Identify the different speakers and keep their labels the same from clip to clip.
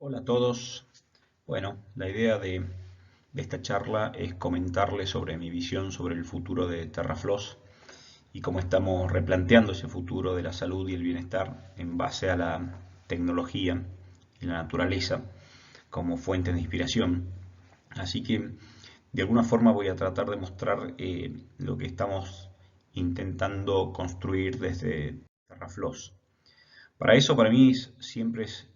Speaker 1: Hola a todos. Bueno, la idea de esta charla es comentarles sobre mi visión sobre el futuro de Terrafloss y cómo estamos replanteando ese futuro de la salud y el bienestar en base a la tecnología y la naturaleza como fuente de inspiración. Así que de alguna forma voy a tratar de mostrar lo que estamos intentando construir desde Terrafloss. Para eso, para mí, siempre es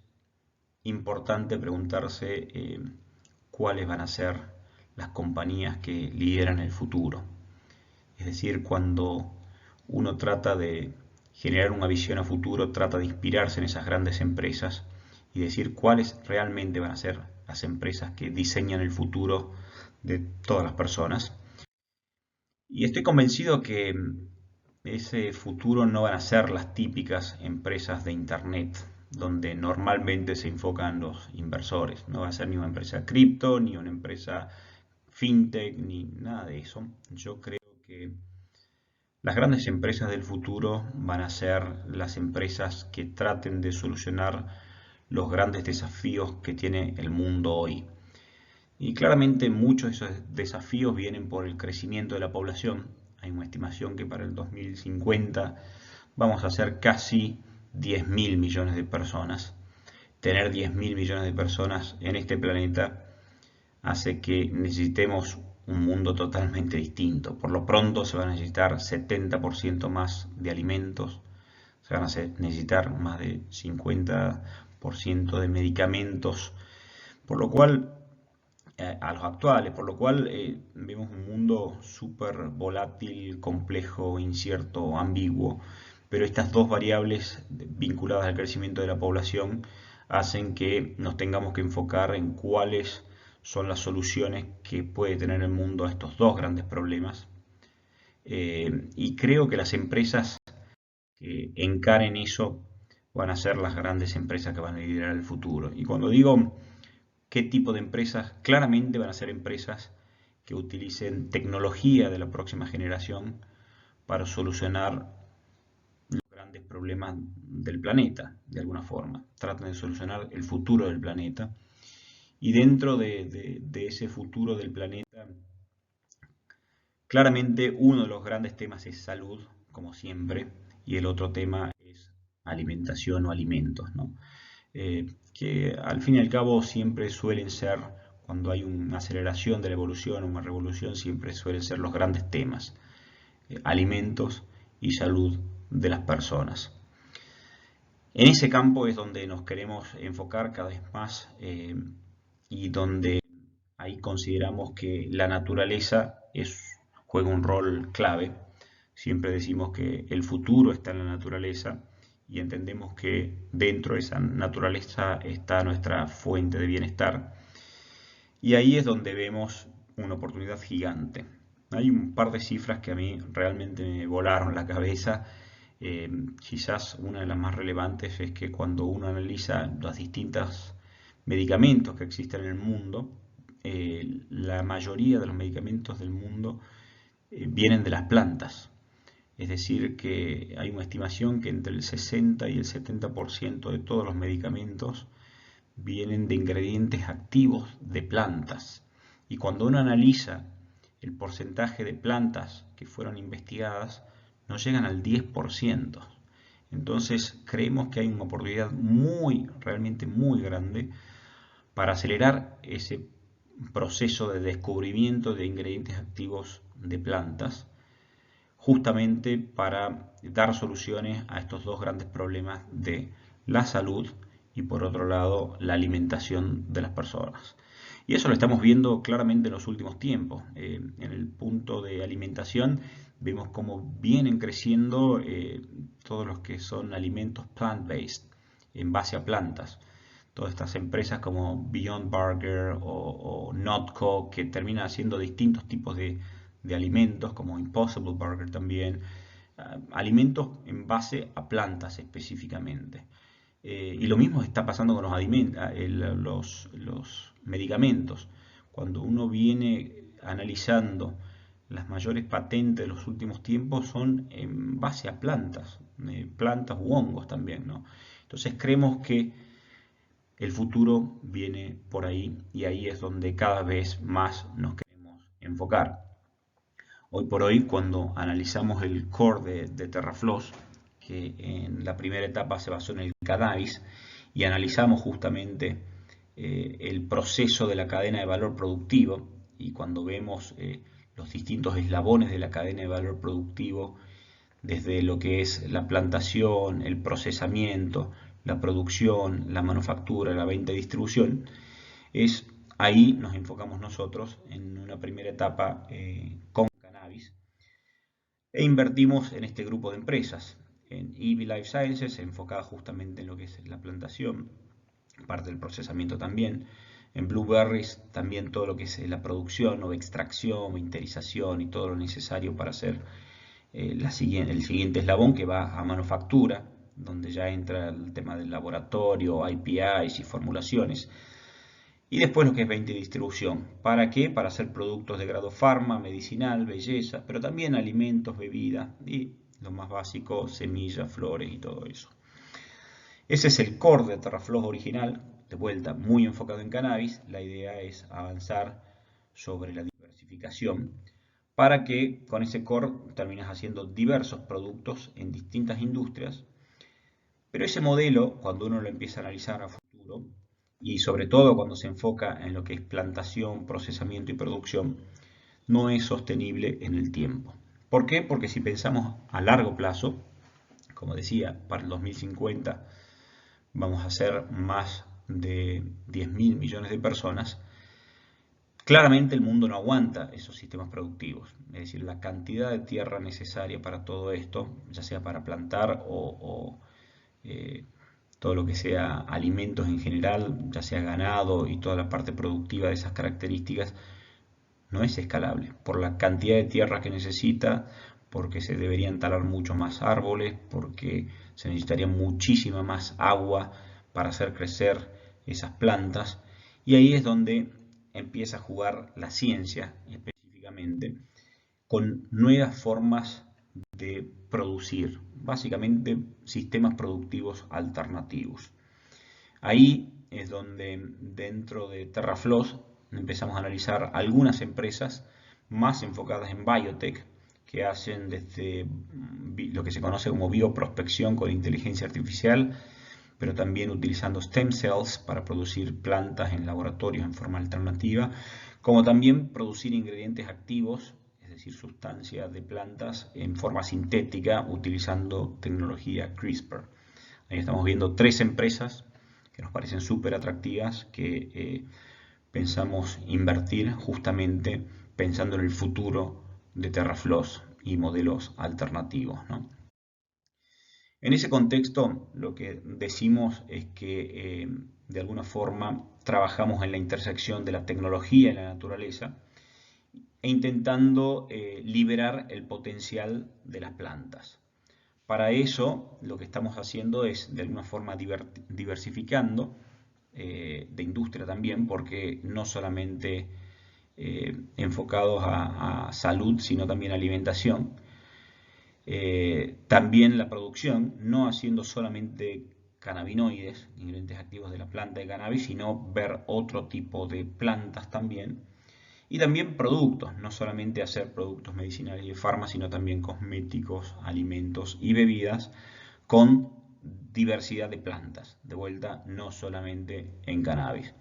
Speaker 1: importante preguntarse cuáles van a ser las compañías que lideran el futuro. Es decir, cuando uno trata de generar una visión a futuro, trata de inspirarse en esas grandes empresas y decir cuáles realmente van a ser las empresas que diseñan el futuro de todas las personas. Y estoy convencido que ese futuro no van a ser las típicas empresas de Internet, donde normalmente se enfocan los inversores. No va a ser ni una empresa cripto, ni una empresa fintech, ni nada de eso. Yo creo que las grandes empresas del futuro van a ser las empresas que traten de solucionar los grandes desafíos que tiene el mundo hoy. Y claramente muchos de esos desafíos vienen por el crecimiento de la población. Hay una estimación que para el 2050 vamos a ser casi 10.000 millones de personas. Tener 10.000 millones de personas en este planeta hace que necesitemos un mundo totalmente distinto. Por lo pronto se va a necesitar 70% más de alimentos, se van a necesitar más de 50% de medicamentos, por lo cual a los actuales, por lo cual vemos un mundo súper volátil, complejo, incierto, ambiguo, pero estas dos variables vinculadas al crecimiento de la población hacen que nos tengamos que enfocar en cuáles son las soluciones que puede tener el mundo a estos dos grandes problemas. Y creo que las empresas que encaren eso van a ser las grandes empresas que van a liderar el futuro. Y cuando digo qué tipo de empresas, claramente van a ser empresas que utilicen tecnología de la próxima generación para solucionar los grandes problemas del planeta, de alguna forma. Tratan de solucionar el futuro del planeta. Y dentro de ese futuro del planeta, claramente uno de los grandes temas es salud, como siempre, y el otro tema es alimentación o alimentos, ¿no? Que al fin y al cabo siempre suelen ser, cuando hay una aceleración de la evolución, una revolución, siempre suelen ser los grandes temas, alimentos y salud de las personas. En ese campo es donde nos queremos enfocar cada vez más y donde ahí consideramos que la naturaleza juega un rol clave. Siempre decimos que el futuro está en la naturaleza y entendemos que dentro de esa naturaleza está nuestra fuente de bienestar. Y ahí es donde vemos una oportunidad gigante. Hay un par de cifras que a mí realmente me volaron la cabeza. Quizás una de las más relevantes es que cuando uno analiza los distintos medicamentos que existen en el mundo, la mayoría de los medicamentos del mundo vienen de las plantas. Es decir, que hay una estimación que entre el 60 y el 70% de todos los medicamentos vienen de ingredientes activos de plantas. Y cuando uno analiza el porcentaje de plantas que fueron investigadas, no llegan al 10%. Entonces creemos que hay una oportunidad realmente muy grande para acelerar ese proceso de descubrimiento de ingredientes activos de plantas, justamente para dar soluciones a estos dos grandes problemas de la salud y por otro lado la alimentación de las personas. Y eso lo estamos viendo claramente en los últimos tiempos. En el punto de alimentación vemos cómo vienen creciendo todos los que son alimentos plant-based, en base a plantas. Todas estas empresas como Beyond Burger o Notco, que terminan haciendo distintos tipos de alimentos, como Impossible Burger también, alimentos en base a plantas específicamente. Y lo mismo está pasando con los medicamentos. Cuando uno viene analizando las mayores patentes de los últimos tiempos son en base a plantas, plantas u hongos también, ¿no? Entonces creemos que el futuro viene por ahí y ahí es donde cada vez más nos queremos enfocar. Hoy por hoy, cuando analizamos el core de Terrafloss, que en la primera etapa se basó en el cannabis, y analizamos justamente el proceso de la cadena de valor productivo, y cuando vemos los distintos eslabones de la cadena de valor productivo, desde lo que es la plantación, el procesamiento, la producción, la manufactura, la venta y distribución, es ahí nos enfocamos nosotros en una primera etapa con cannabis e invertimos en este grupo de empresas, en EV Life Sciences, enfocada justamente en lo que es la plantación, parte del procesamiento también, en Blueberries también todo lo que es la producción o extracción, interización y todo lo necesario para hacer el siguiente eslabón que va a manufactura, donde ya entra el tema del laboratorio, IPIs y formulaciones. Y después lo que es venta y distribución. ¿Para qué? Para hacer productos de grado farma, medicinal, belleza, pero también alimentos, bebidas y lo más básico, semillas, flores y todo eso. Ese es el core de Terrafloss original, de vuelta muy enfocado en cannabis. La idea es avanzar sobre la diversificación para que con ese core termines haciendo diversos productos en distintas industrias. Pero ese modelo, cuando uno lo empieza a analizar a futuro, y sobre todo cuando se enfoca en lo que es plantación, procesamiento y producción, no es sostenible en el tiempo. ¿Por qué? Porque si pensamos a largo plazo, como decía, para el 2050 vamos a ser más de 10.000 millones de personas, claramente el mundo no aguanta esos sistemas productivos. Es decir, la cantidad de tierra necesaria para todo esto, ya sea para plantar o todo lo que sea alimentos en general, ya sea ganado y toda la parte productiva de esas características, no es escalable por la cantidad de tierra que necesita, porque se deberían talar muchos más árboles, porque se necesitaría muchísima más agua para hacer crecer esas plantas, y ahí es donde empieza a jugar la ciencia específicamente con nuevas formas de producir, básicamente sistemas productivos alternativos. Ahí es donde dentro de Terrafloss empezamos a analizar algunas empresas más enfocadas en biotech que hacen desde lo que se conoce como bioprospección con inteligencia artificial, pero también utilizando stem cells para producir plantas en laboratorios en forma alternativa, como también producir ingredientes activos, es decir, sustancias de plantas en forma sintética utilizando tecnología CRISPR. Ahí estamos viendo 3 empresas que nos parecen súper atractivas, que pensamos invertir justamente pensando en el futuro de Terrafloss y modelos alternativos, ¿no? En ese contexto, lo que decimos es que de alguna forma trabajamos en la intersección de la tecnología y la naturaleza e intentando liberar el potencial de las plantas. Para eso, lo que estamos haciendo es de alguna forma diversificando de industria también, porque no solamente enfocados a salud, sino también a alimentación. También la producción, no haciendo solamente cannabinoides, ingredientes activos de la planta de cannabis, sino ver otro tipo de plantas también. Y también productos, no solamente hacer productos medicinales y de farma, sino también cosméticos, alimentos y bebidas con diversidad de plantas. De vuelta, no solamente en cannabis.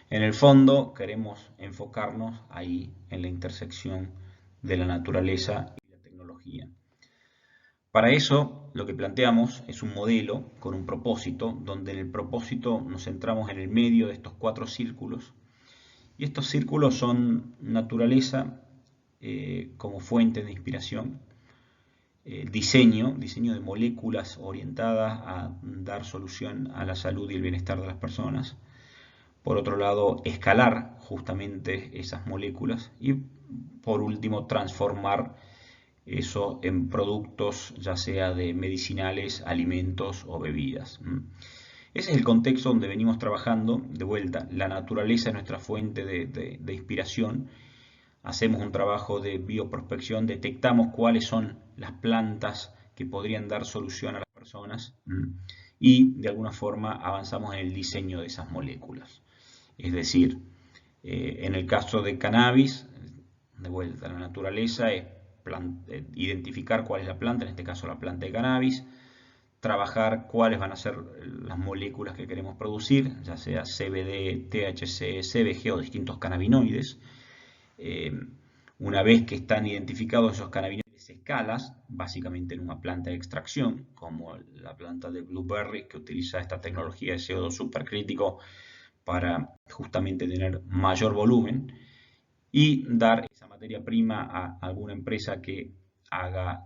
Speaker 1: En el fondo, queremos enfocarnos ahí en la intersección de la naturaleza y la tecnología. Para eso, lo que planteamos es un modelo con un propósito, donde en el propósito nos centramos en el medio de estos 4 círculos. Y estos círculos son naturaleza como fuente de inspiración, diseño de moléculas orientadas a dar solución a la salud y el bienestar de las personas. Por otro lado, escalar justamente esas moléculas y por último, transformar eso en productos ya sea de medicinales, alimentos o bebidas. Ese es el contexto donde venimos trabajando. De vuelta, la naturaleza es nuestra fuente de inspiración. Hacemos un trabajo de bioprospección, detectamos cuáles son las plantas que podrían dar solución a las personas y de alguna forma avanzamos en el diseño de esas moléculas. Es decir, en el caso de cannabis, de vuelta a la naturaleza, es identificar cuál es la planta, en este caso la planta de cannabis, trabajar cuáles van a ser las moléculas que queremos producir, ya sea CBD, THC, CBG o distintos cannabinoides. Una vez que están identificados esos cannabinoides escalas, básicamente en una planta de extracción, como la planta de Blueberry, que utiliza esta tecnología de CO2 supercrítico para justamente tener mayor volumen, y dar esa materia prima a alguna empresa que haga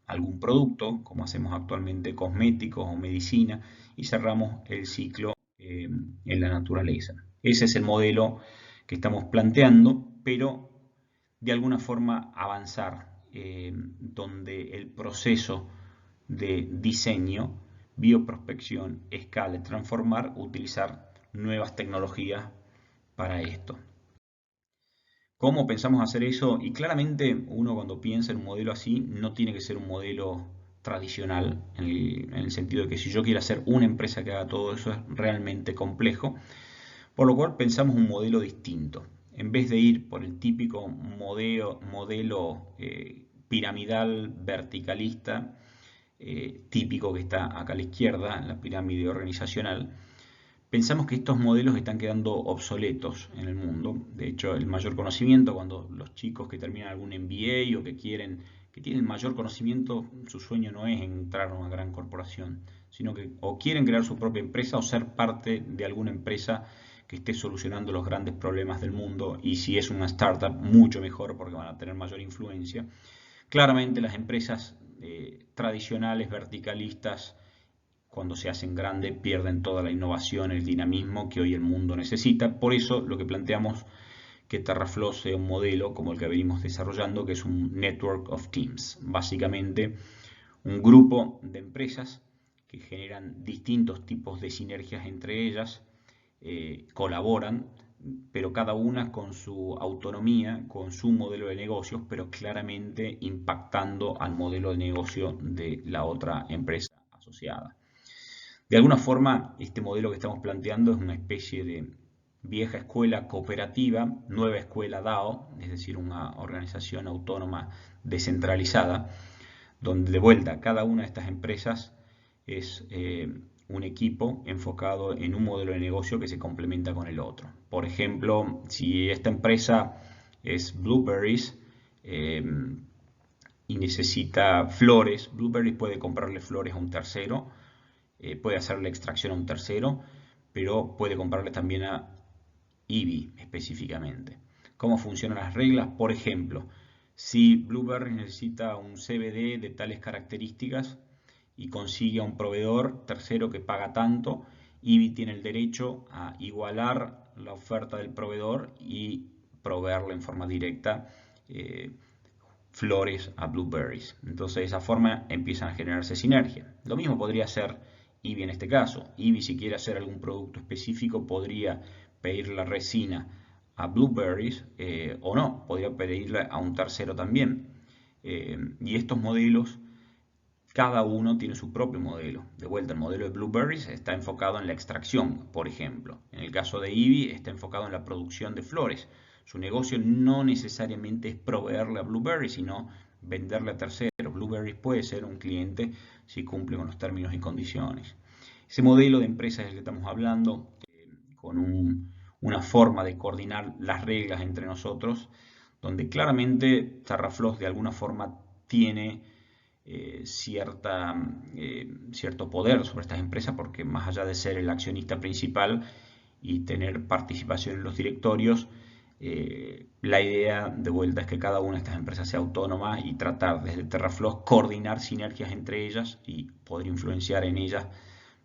Speaker 1: algún producto, como hacemos actualmente cosméticos o medicina, y cerramos el ciclo en la naturaleza. Ese es el modelo que estamos planteando, pero de alguna forma avanzar, donde el proceso de diseño, bioprospección, escala, transformar, utilizar nuevas tecnologías para esto. ¿Cómo pensamos hacer eso? Y claramente uno cuando piensa en un modelo así no tiene que ser un modelo tradicional, en el sentido de que si yo quiero hacer una empresa que haga todo eso es realmente complejo, por lo cual pensamos un modelo distinto. En vez de ir por el típico modelo piramidal, verticalista, típico que está acá a la izquierda, en la pirámide organizacional, pensamos que estos modelos están quedando obsoletos en el mundo. De hecho, el mayor conocimiento, cuando los chicos que terminan algún MBA o que tienen mayor conocimiento, su sueño no es entrar a una gran corporación, sino que o quieren crear su propia empresa o ser parte de alguna empresa que esté solucionando los grandes problemas del mundo, y si es una startup, mucho mejor porque van a tener mayor influencia. Claramente las empresas tradicionales, verticalistas, cuando se hacen grandes, pierden toda la innovación, el dinamismo que hoy el mundo necesita. Por eso lo que planteamos que TerraFlow sea un modelo como el que venimos desarrollando, que es un Network of Teams. Básicamente un grupo de empresas que generan distintos tipos de sinergias entre ellas, colaboran, pero cada una con su autonomía, con su modelo de negocios, pero claramente impactando al modelo de negocio de la otra empresa asociada. De alguna forma, este modelo que estamos planteando es una especie de vieja escuela cooperativa, nueva escuela DAO, es decir, una organización autónoma descentralizada, donde de vuelta cada una de estas empresas es un equipo enfocado en un modelo de negocio que se complementa con el otro. Por ejemplo, si esta empresa es Blueberries y necesita flores, Blueberries puede comprarle flores a un tercero, puede hacer la extracción a un tercero, pero puede comprarle también a IBI específicamente. ¿Cómo funcionan las reglas? Por ejemplo, si Blueberry necesita un CBD de tales características y consigue a un proveedor tercero que paga tanto, IBI tiene el derecho a igualar la oferta del proveedor y proveerle en forma directa flores a Blueberries. Entonces de esa forma empiezan a generarse sinergia. Lo mismo podría ser IBI en este caso. IBI, si quiere hacer algún producto específico, podría pedir la resina a Blueberries o no, podría pedirla a un tercero también. Y estos modelos, cada uno tiene su propio modelo. De vuelta, el modelo de Blueberries está enfocado en la extracción, por ejemplo. En el caso de IBI está enfocado en la producción de flores. Su negocio no necesariamente es proveerle a Blueberries, sino venderle a terceros. Blueberries puede ser un cliente si cumple con los términos y condiciones. Ese modelo de empresa es el que estamos hablando, con una forma de coordinar las reglas entre nosotros, donde claramente TerraFlow de alguna forma tiene cierto poder sobre estas empresas, porque más allá de ser el accionista principal y tener participación en los directorios, la idea de vuelta es que cada una de estas empresas sea autónoma y tratar desde TerraFlow coordinar sinergias entre ellas y poder influenciar en ellas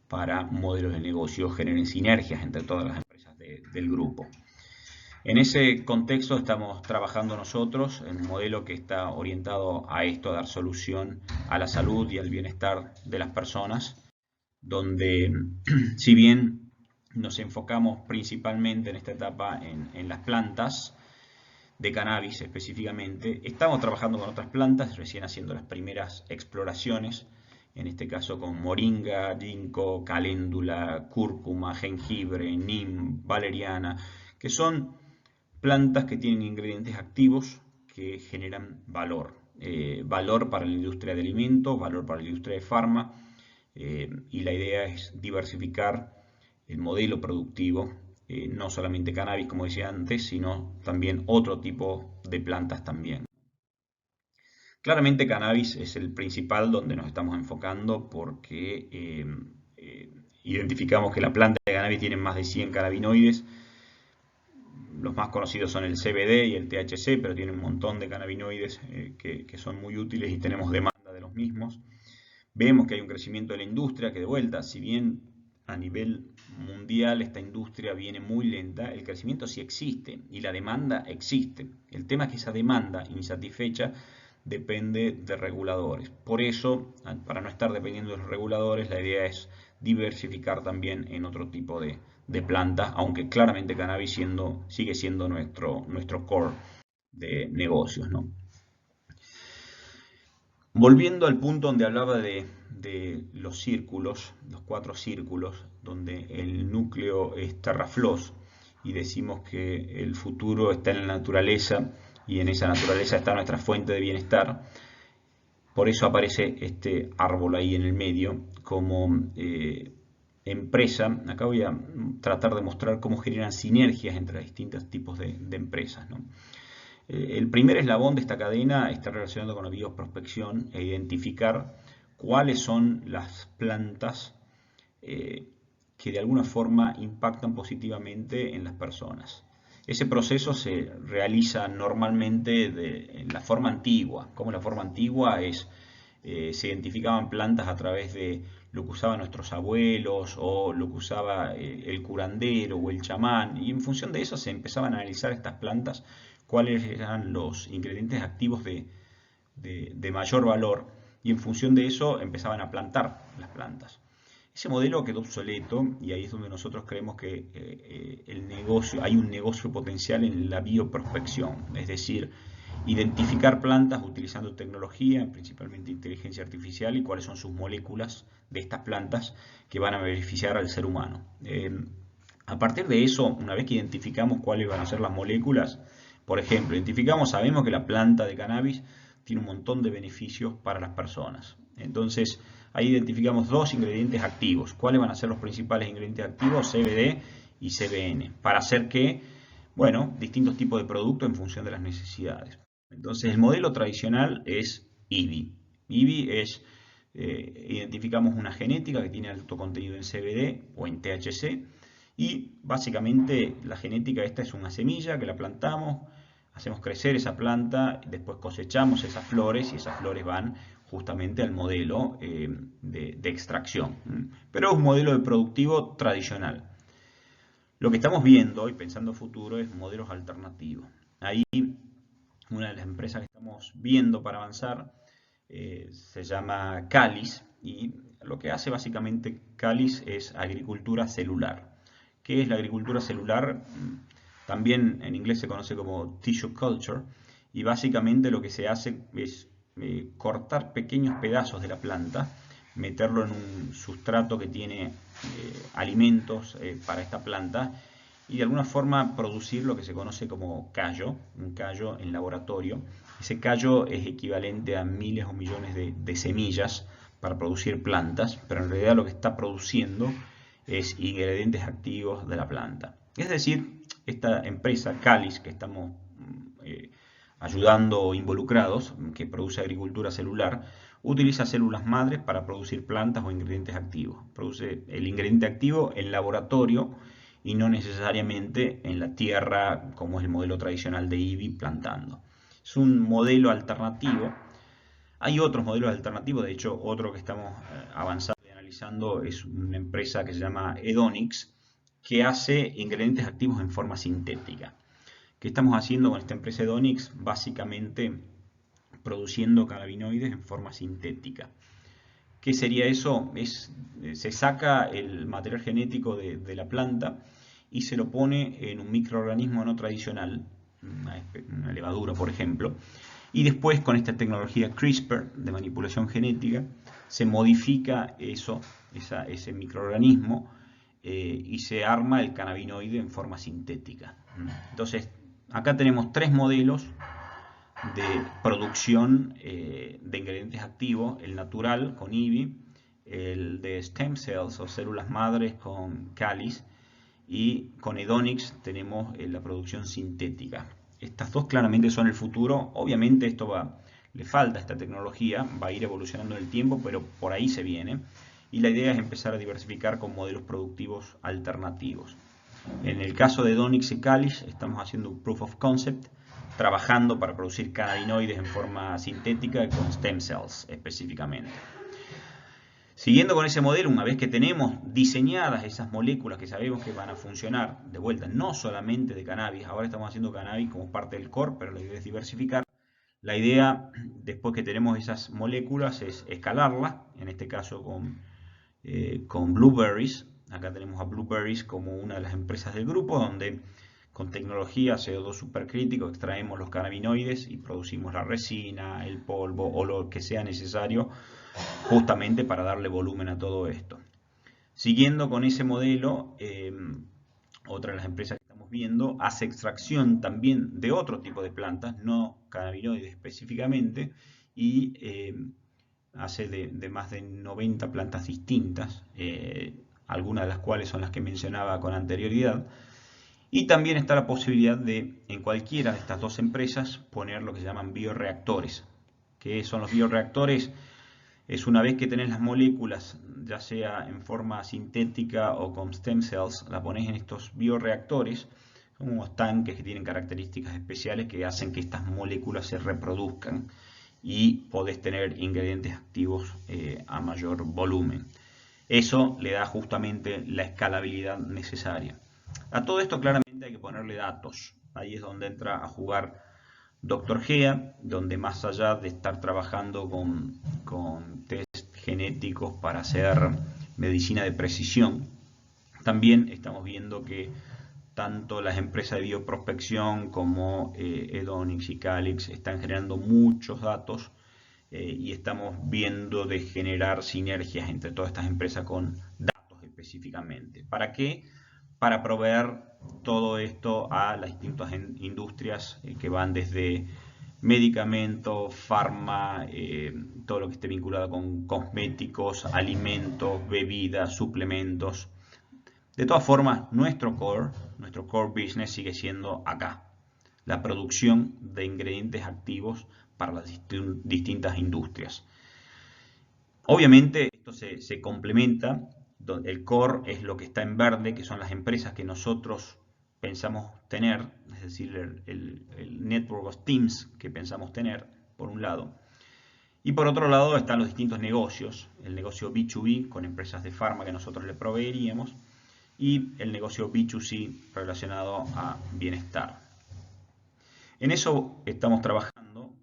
Speaker 1: para modelos de negocio generen sinergias entre todas las empresas del grupo. En ese contexto estamos trabajando nosotros en un modelo que está orientado a esto, a dar solución a la salud y al bienestar de las personas, donde si bien nos enfocamos principalmente en esta etapa en las plantas de cannabis específicamente, estamos trabajando con otras plantas, recién haciendo las primeras exploraciones en este caso con moringa, ginkgo, caléndula, cúrcuma, jengibre, neem, valeriana, que son plantas que tienen ingredientes activos que generan valor. Valor para la industria de alimentos, valor para la industria de farma, y la idea es diversificar el modelo productivo, no solamente cannabis como decía antes, sino también otro tipo de plantas también. Claramente cannabis es el principal donde nos estamos enfocando porque identificamos que la planta de cannabis tiene más de 100 cannabinoides. Los más conocidos son el CBD y el THC, pero tiene un montón de cannabinoides que son muy útiles y tenemos demanda de los mismos. Vemos que hay un crecimiento de la industria que, de vuelta, si bien a nivel mundial esta industria viene muy lenta, el crecimiento sí existe y la demanda existe. El tema es que esa demanda insatisfecha depende de reguladores. Por eso, para no estar dependiendo de los reguladores, la idea es diversificar también en otro tipo de plantas, aunque claramente cannabis sigue siendo nuestro core de negocios, ¿no? Volviendo al punto donde hablaba de los círculos, los 4 círculos, donde el núcleo es TerraFloss y decimos que el futuro está en la naturaleza y en esa naturaleza está nuestra fuente de bienestar. Por eso aparece este árbol ahí en el medio como empresa. Acá voy a tratar de mostrar cómo generan sinergias entre distintos tipos de empresas, ¿no? El primer eslabón de esta cadena está relacionado con la bioprospección e identificar cuáles son las plantas que de alguna forma impactan positivamente en las personas. Ese proceso se realiza normalmente en la forma antigua. Como la forma antigua es, se identificaban plantas a través de lo que usaban nuestros abuelos o lo que usaba el curandero o el chamán, y en función de eso se empezaban a analizar estas plantas, cuáles eran los ingredientes activos de mayor valor, y en función de eso empezaban a plantar las plantas. Ese modelo quedó obsoleto y ahí es donde nosotros creemos que hay un negocio potencial en la bioprospección, es decir, identificar plantas utilizando tecnología, principalmente inteligencia artificial, y cuáles son sus moléculas de estas plantas que van a beneficiar al ser humano. A partir de eso, una vez que identificamos cuáles van a ser las moléculas, por ejemplo, sabemos que la planta de cannabis tiene un montón de beneficios para las personas. Entonces, ahí identificamos 2 ingredientes activos. ¿Cuáles van a ser los principales ingredientes activos? CBD y CBN. Para hacer que, bueno, distintos tipos de productos en función de las necesidades. Entonces, el modelo tradicional es IBI. IBI es, identificamos una genética que tiene alto contenido en CBD o en THC, y básicamente la genética esta es una semilla que la plantamos, hacemos crecer esa planta, después cosechamos esas flores y esas flores van justamente al modelo de extracción. Pero es un modelo de productivo tradicional. Lo que estamos viendo y pensando futuro es modelos alternativos. Ahí una de las empresas que estamos viendo para avanzar se llama Calis, y lo que hace básicamente Calis es agricultura celular. ¿Qué es la agricultura celular? También en inglés se conoce como tissue culture, y básicamente lo que se hace es cortar pequeños pedazos de la planta, meterlo en un sustrato que tiene alimentos para esta planta, y de alguna forma producir lo que se conoce como callo, un callo en laboratorio. Ese callo es equivalente a miles o millones de semillas para producir plantas, pero en realidad lo que está produciendo es ingredientes activos de la planta. Es decir, esta empresa Calis que estamos ayudando o involucrados, que produce agricultura celular, utiliza células madres para producir plantas o ingredientes activos. Produce el ingrediente activo en laboratorio y no necesariamente en la tierra, como es el modelo tradicional de IBI, plantando. Es un modelo alternativo. Hay otros modelos alternativos, de hecho otro que estamos avanzando y analizando es una empresa que se llama Edonix, que hace ingredientes activos en forma sintética. ¿Qué estamos haciendo con esta empresa Edonix? Básicamente produciendo cannabinoides en forma sintética. ¿Qué sería eso? Se saca el material genético de la planta y se lo pone en un microorganismo no tradicional, una levadura por ejemplo, Y después con esta tecnología CRISPR de manipulación genética se modifica ese microorganismo y se arma el cannabinoide en forma sintética. Entonces, acá tenemos 3 modelos de producción de ingredientes activos: el natural con IBI, el de stem cells o células madres con Calis, y con Edonix tenemos la producción sintética. Estas dos claramente son el futuro. Obviamente le falta esta tecnología, va a ir evolucionando en el tiempo, pero por ahí se viene. Y la idea es empezar a diversificar con modelos productivos alternativos. En el caso de Edonix y Calis estamos haciendo un proof of concept, trabajando para producir cannabinoides en forma sintética con stem cells específicamente. Siguiendo con ese modelo, una vez que tenemos diseñadas esas moléculas que sabemos que van a funcionar, de vuelta, no solamente de cannabis, ahora estamos haciendo cannabis como parte del core, pero la idea es diversificar. La idea, después que tenemos esas moléculas, es escalarlas, en este caso con Blueberries. Acá tenemos a Blueberries como una de las empresas del grupo, donde con tecnología CO2 supercrítico extraemos los cannabinoides y producimos la resina, el polvo o lo que sea necesario justamente para darle volumen a todo esto. Siguiendo con ese modelo, otra de las empresas que estamos viendo hace extracción también de otro tipo de plantas, no cannabinoides específicamente, y hace de más de 90 plantas distintas, algunas de las cuales son las que mencionaba con anterioridad. Y también está la posibilidad de, en cualquiera de estas dos empresas, poner lo que se llaman bioreactores. ¿Qué son los bioreactores? Es una vez que tenés las moléculas, ya sea en forma sintética o con stem cells, la pones en estos bioreactores, como unos tanques que tienen características especiales que hacen que estas moléculas se reproduzcan y podés tener ingredientes activos a mayor volumen. Eso le da justamente la escalabilidad necesaria. A todo esto claramente hay que ponerle datos. Ahí es donde entra a jugar Dr. Gea, donde más allá de estar trabajando con test genéticos para hacer medicina de precisión, también estamos viendo que tanto las empresas de bioprospección como Edonix y Calix están generando muchos datos y estamos viendo de generar sinergias entre todas estas empresas con datos específicamente. ¿Para qué? Para proveer todo esto a las distintas industrias que van desde medicamentos, farma, todo lo que esté vinculado con cosméticos, alimentos, bebidas, suplementos. De todas formas, nuestro core business sigue siendo acá, la producción de ingredientes activos para las distintas industrias. Obviamente esto se complementa. El core es lo que está en verde, que son las empresas que nosotros pensamos tener, es decir, el network of teams que pensamos tener, por un lado. Y por otro lado están los distintos negocios, el negocio B2B con empresas de farma que nosotros le proveeríamos y el negocio B2C relacionado a bienestar. En eso estamos trabajando.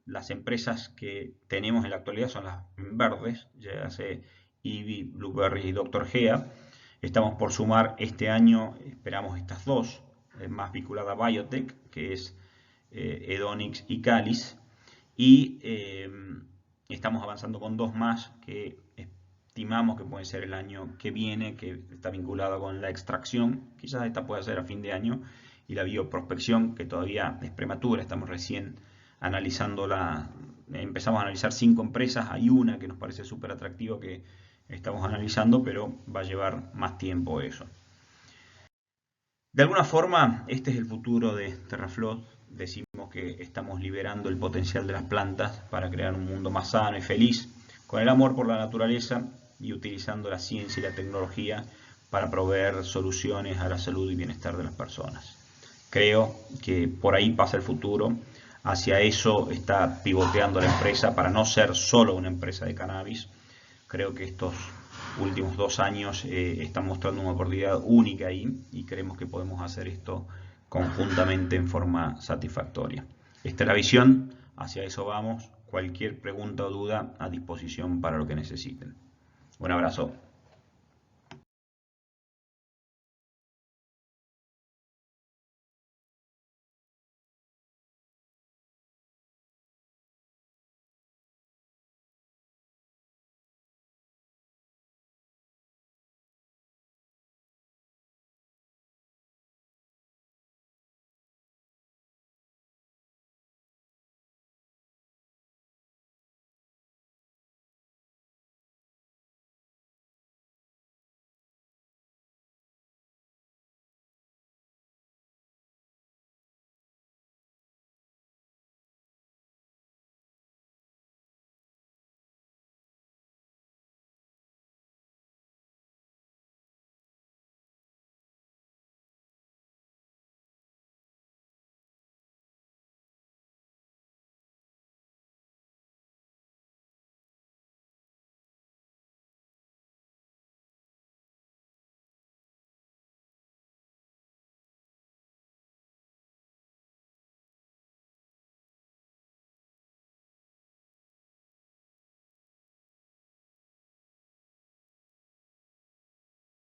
Speaker 1: Las empresas que tenemos en la actualidad son las verdes, ya sea IBI, Blueberry y Dr. Gea. Estamos por sumar este año, esperamos estas dos, más vinculada a Biotech, que es Edonix y Calis. Y estamos avanzando con dos más que estimamos que puede ser el año que viene, que está vinculada con la extracción. Quizás esta pueda ser a fin de año. Y la bioprospección, que todavía es prematura, estamos recién analizándola. Empezamos a analizar 5 empresas, hay una que nos parece súper atractiva que estamos analizando, pero va a llevar más tiempo eso. De alguna forma, este es el futuro de TerraFlow. Decimos que estamos liberando el potencial de las plantas para crear un mundo más sano y feliz, con el amor por la naturaleza y utilizando la ciencia y la tecnología para proveer soluciones a la salud y bienestar de las personas. Creo que por ahí pasa el futuro, hacia eso está pivoteando la empresa para no ser solo una empresa de cannabis. Creo que estos últimos 2 años están mostrando una oportunidad única ahí y creemos que podemos hacer esto conjuntamente en forma satisfactoria. Esta es la visión, hacia eso vamos. Cualquier pregunta o duda a disposición para lo que necesiten. Un abrazo.